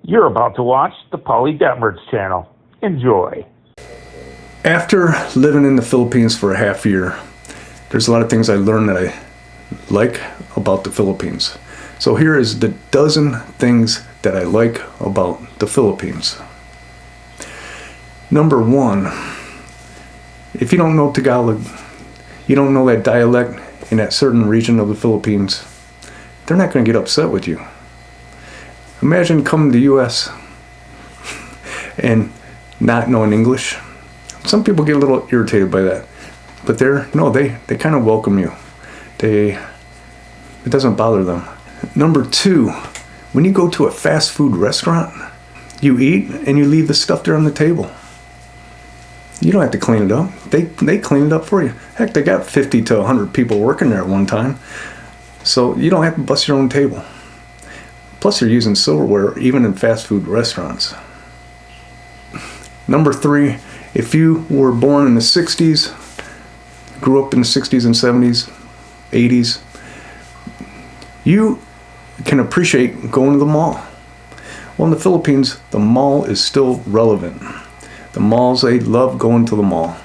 You're about to watch the Polly Detmers channel. Enjoy. After living in the Philippines for a half year, there's a lot of things I learned that I like about the Philippines. So here is the dozen things that I like about the Philippines. Number one, if you don't know Tagalog, you don't know that dialect in that certain region of the Philippines, they're not going to get upset with you. Imagine coming to the U.S. and not knowing English. Some people get a little irritated by that, but they kind of welcome you. It doesn't bother them. Number two, when you go to a fast food restaurant, you eat and you leave the stuff there on the table. You don't have to clean it up. They clean it up for you. Heck, they got 50 to 100 people working there at one time, so you don't have to bust your own table. Plus, you're using silverware even in fast food restaurants. Number three, if you were born in the 60s, grew up in the 60s and 70s, 80s, you can appreciate going to the mall. Well, in the Philippines, the mall is still relevant. The malls, they love going to the mall.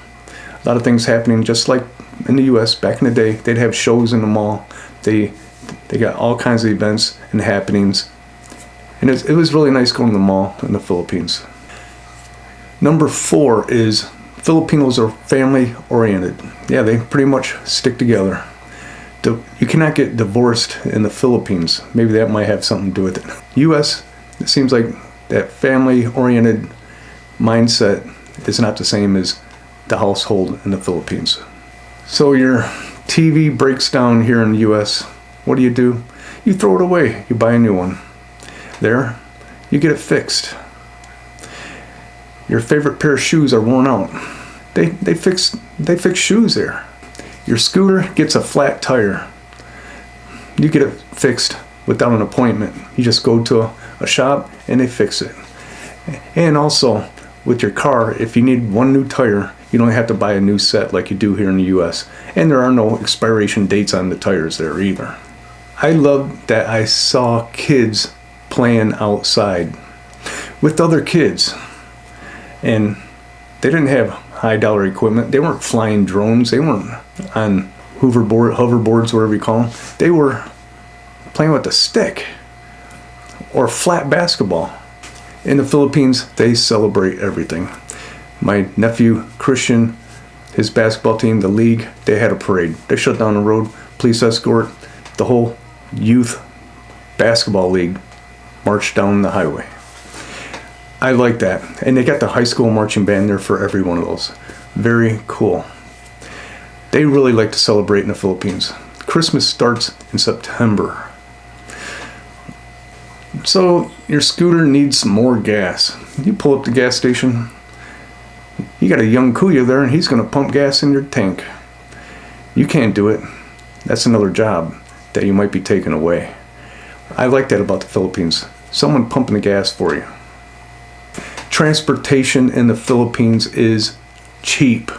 A lot of things happening, just like in the U.S. back in the day. They'd have shows in the mall. They got all kinds of events and happenings. And it was really nice going to the mall in the Philippines. Number four is Filipinos are family oriented. Yeah, they pretty much stick together. You cannot get divorced in the Philippines. Maybe that might have something to do with it. U.S., it seems like that family oriented mindset is not the same as the household in the Philippines. So your TV breaks down here in the U.S. What do? You throw it away. You buy a new one. There, you get it fixed. Your favorite pair of shoes are worn out. They fix shoes there. Your scooter gets a flat tire. You get it fixed without an appointment. You just go to a shop and they fix it. And also, with your car, if you need one new tire, you don't have to buy a new set like you do here in the U.S. And there are no expiration dates on the tires there either. I love that I saw kids playing outside with other kids. And they didn't have high dollar equipment. They weren't flying drones. They weren't on hoverboards, whatever you call them. They were playing with a stick or flat basketball. In the Philippines, they celebrate everything. My nephew, Christian, his basketball team, the league, they had a parade. They shut down the road, police escort, the whole youth basketball league marched down the highway. I like that. And they got the high school marching band there for every one of those. Very cool. They really like to celebrate in the Philippines. Christmas starts in September. So your scooter needs more gas. You pull up the gas station, you got a young kuya there and he's going to pump gas in your tank. You can't do it. That's another job that you might be taking away. I like that about the Philippines. Someone pumping the gas for you. Transportation in the Philippines is cheap.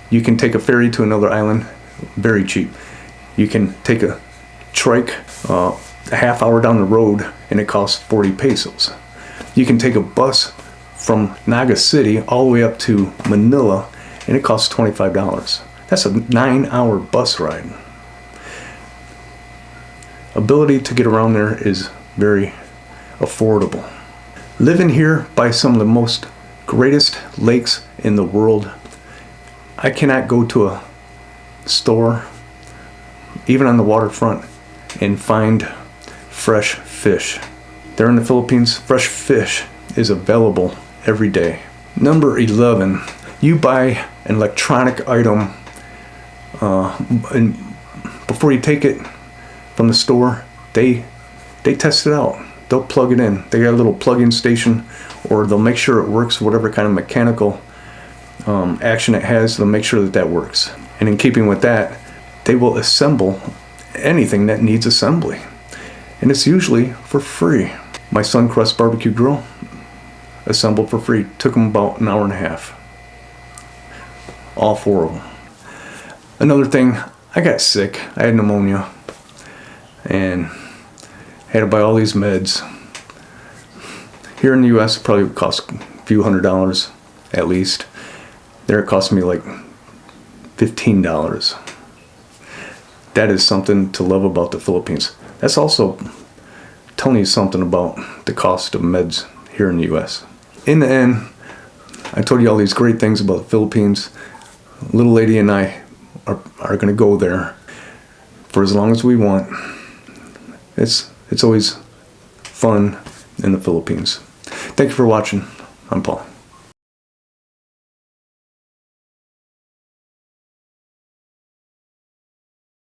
You can take a ferry to another island, very cheap. You can take a trike a half hour down the road and it costs 40 pesos. You can take a bus from Naga City all the way up to Manila and it costs $25. That's a 9-hour bus ride. Ability to get around there is very affordable. Living here by some of the most greatest lakes in the world, I cannot go to a store, even on the waterfront, and find fresh fish. There in the Philippines, fresh fish is available every day. Number 11, you buy an electronic item and before you take it from the store, they test it out. They'll plug it in. They got a little plug-in station, or they'll make sure it works, whatever kind of mechanical action it has, they'll make sure that works. And in keeping with that, they will assemble anything that needs assembly. And it's usually for free. My Suncrust barbecue grill, assembled for free. Took them about an hour and a half. All four of them. Another thing, I got sick. I had pneumonia. And had to buy all these meds. Here in the US, it probably would cost a few $100 at least. There it cost me like $15. That is something to love about the Philippines. That's also telling you something about the cost of meds here in the US. In the end, I told you all these great things about the Philippines. Little lady and I are going to go there for as long as we want. It's always fun in the Philippines. Thank you for watching. I'm Paul.